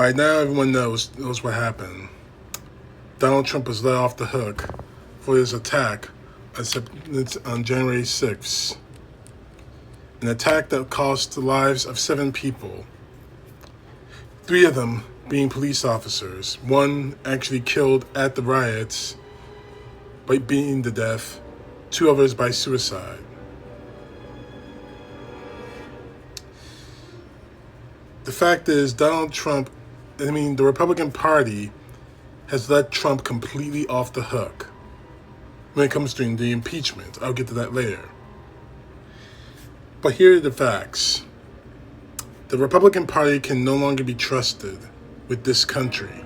By now, everyone knows what happened. Donald Trump was let off the hook for his attack on January 6th. An attack that cost the lives of 7 people. 3 of them being police officers. 1 actually killed at the riots by beaten to death. 2 others by suicide. The fact is, the Republican Party has let Trump completely off the hook when it comes to the impeachment. I'll get to that later. But here are the facts. The Republican Party can no longer be trusted with this country.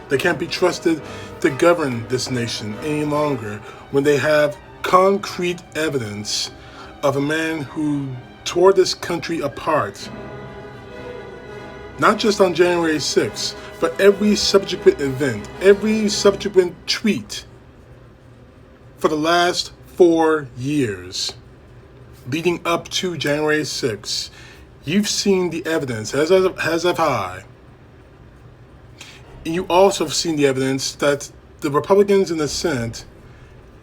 They can't be trusted to govern this nation any longer when they have concrete evidence of a man who tore this country apart. Not just on January 6th, but every subsequent event, every subsequent tweet for the last 4 years leading up to January 6th. You've seen the evidence, as have I. And you also have seen the evidence that the Republicans in the Senate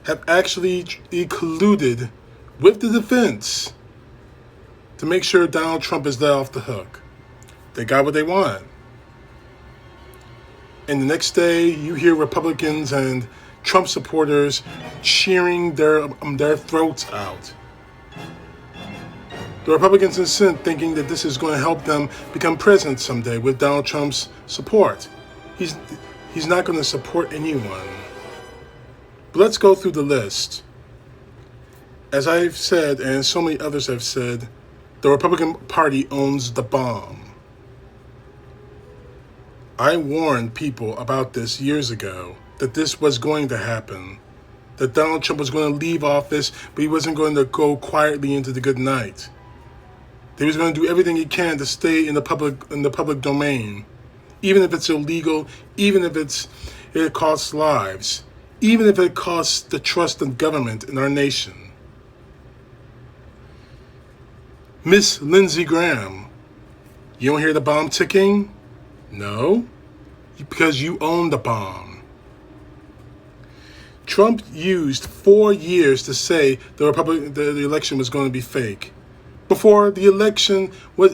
have actually colluded with the defense to make sure Donald Trump is let off the hook. They got what they want. And the next day, you hear Republicans and Trump supporters cheering their throats out. The Republicans in the Senate thinking that this is going to help them become president someday with Donald Trump's support. He's not going to support anyone. But let's go through the list. As I've said, and so many others have said, the Republican Party owns the bomb. I warned people about this years ago, that this was going to happen. That Donald Trump was going to leave office, but he wasn't going to go quietly into the good night. That he was going to do everything he can to stay in the public domain, even if it's illegal, even if it costs lives, even if it costs the trust of government in our nation. Miss Lindsey Graham, you don't hear the bomb ticking? No, because you own the bomb. Trump used 4 years to say the election was going to be fake. Before the election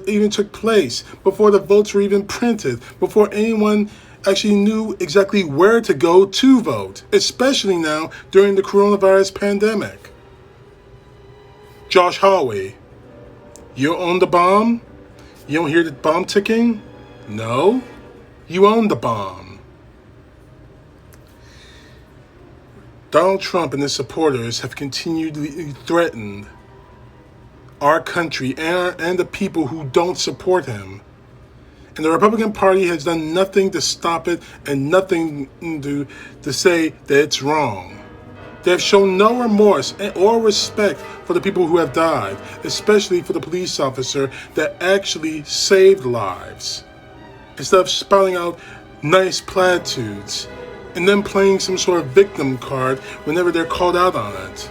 even took place, before the votes were even printed, before anyone actually knew exactly where to go to vote, especially now during the coronavirus pandemic. Josh Hawley, you own the bomb? You don't hear the bomb ticking? No, you own the bomb. Donald Trump and his supporters have continually threatened our country and the people who don't support him. And the Republican Party has done nothing to stop it and nothing to say that it's wrong. They have shown no remorse or respect for the people who have died, especially for the police officer that actually saved lives. Instead of spouting out nice platitudes and then playing some sort of victim card whenever they're called out on it.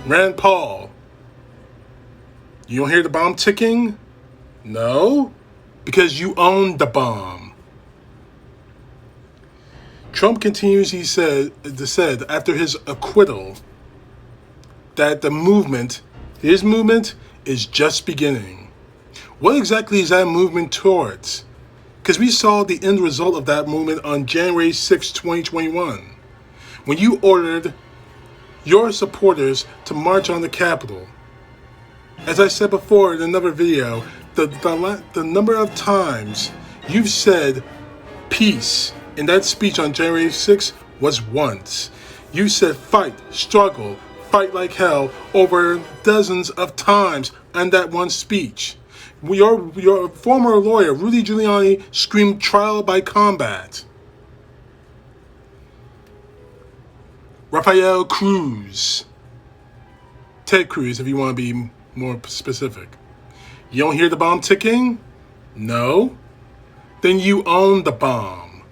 Rand Paul, you don't hear the bomb ticking? No, because you own the bomb. Trump continues, he said after his acquittal, that his movement is just beginning. What exactly is that movement towards? Because we saw the end result of that movement on January 6, 2021, when you ordered your supporters to march on the Capitol. As I said before in another video, the number of times you've said peace in that speech on January 6th was once. You said fight, struggle, fight like hell over dozens of times in that one speech. Your former lawyer, Rudy Giuliani, screamed trial by combat. Rafael Cruz, Ted Cruz, if you want to be more specific. You don't hear the bomb ticking? No? Then you own the bomb.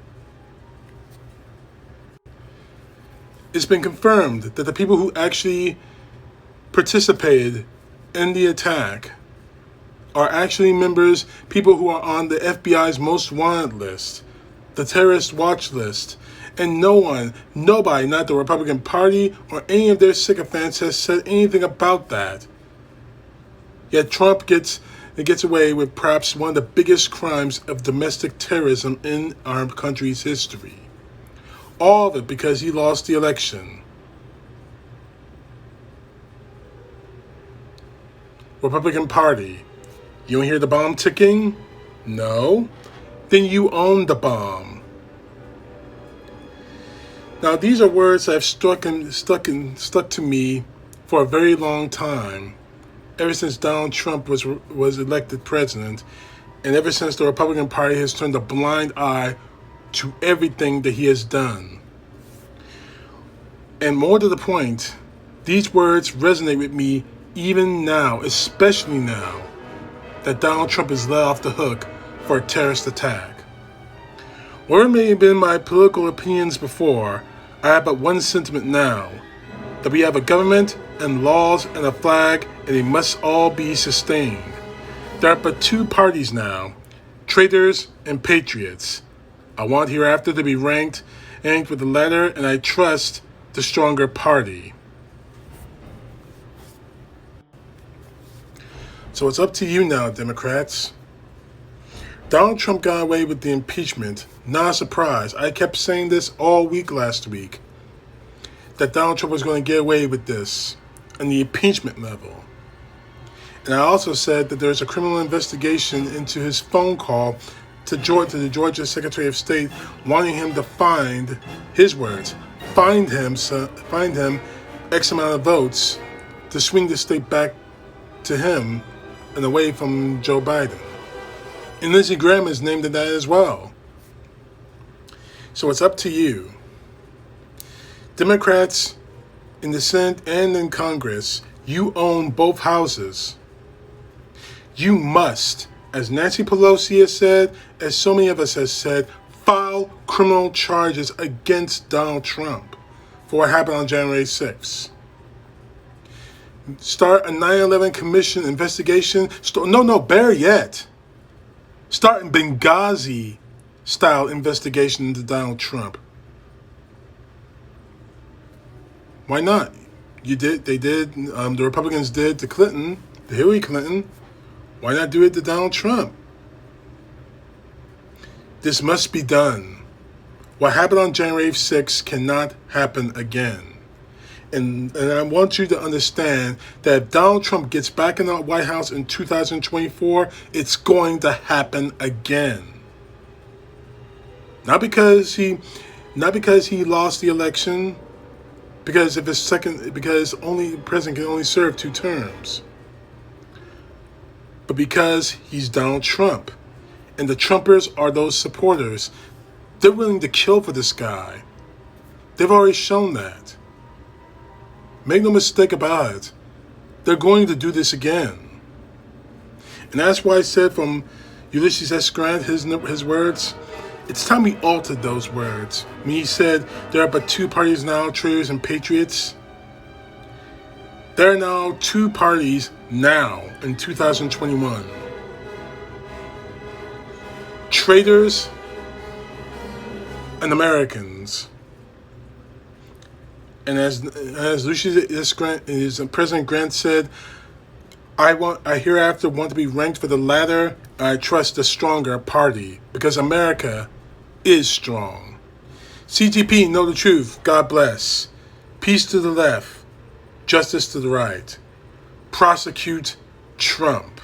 It's been confirmed that the people who actually participated in the attack are actually members, people who are on the FBI's most wanted list, the terrorist watch list. And nobody, not the Republican Party or any of their sycophants, has said anything about that. Yet Trump gets away with perhaps one of the biggest crimes of domestic terrorism in our country's history. All of it because he lost the election. Republican Party, you don't hear the bomb ticking? No? Then you own the bomb. Now, these are words that have stuck to me for a very long time, ever since Donald Trump was elected president, and ever since the Republican Party has turned a blind eye to everything that he has done. And more to the point, these words resonate with me even now, especially now that Donald Trump is let off the hook for a terrorist attack. Whatever may have been my political opinions before, I have but one sentiment now, that we have a government and laws and a flag, and they must all be sustained. There are but two parties now, traitors and patriots. I want hereafter to be ranked with the latter, and I trust the stronger party. So it's up to you now, Democrats. Donald Trump got away with the impeachment. Not a surprise. I kept saying this all week last week, that Donald Trump was going to get away with this on the impeachment level. And I also said that there's a criminal investigation into his phone call to the Georgia Secretary of State, wanting him to find, his words, find him X amount of votes to swing the state back to him and away from Joe Biden. And Lindsey Graham is named in that as well. So it's up to you. Democrats in the Senate and in Congress, you own both houses. You must, as Nancy Pelosi has said, as so many of us have said, file criminal charges against Donald Trump for what happened on January 6th. Start a 9/11 commission investigation. Better yet. Start a Benghazi-style investigation into Donald Trump. Why not? They did. The Republicans did to Clinton, to Hillary Clinton. Why not do it to Donald Trump? This must be done. What happened on January 6th cannot happen again. And I want you to understand that if Donald Trump gets back in the White House in 2024, it's going to happen again. Not because he lost the election, because only the president can only serve 2 terms. But because he's Donald Trump. And the Trumpers are those supporters. They're willing to kill for this guy. They've already shown that. Make no mistake about it. They're going to do this again. And that's why I said from Ulysses S. Grant, his words, it's time we altered those words. When he said there are but 2 parties now, traitors and patriots. There are now 2 parties now in 2021. Traitors and Americans. And as Ulysses S. Grant, President Grant said, I hereafter want to be ranked for the latter. I trust the stronger party because America is strong. CTP, know the truth. God bless. Peace to the left. Justice to the right. Prosecute Trump.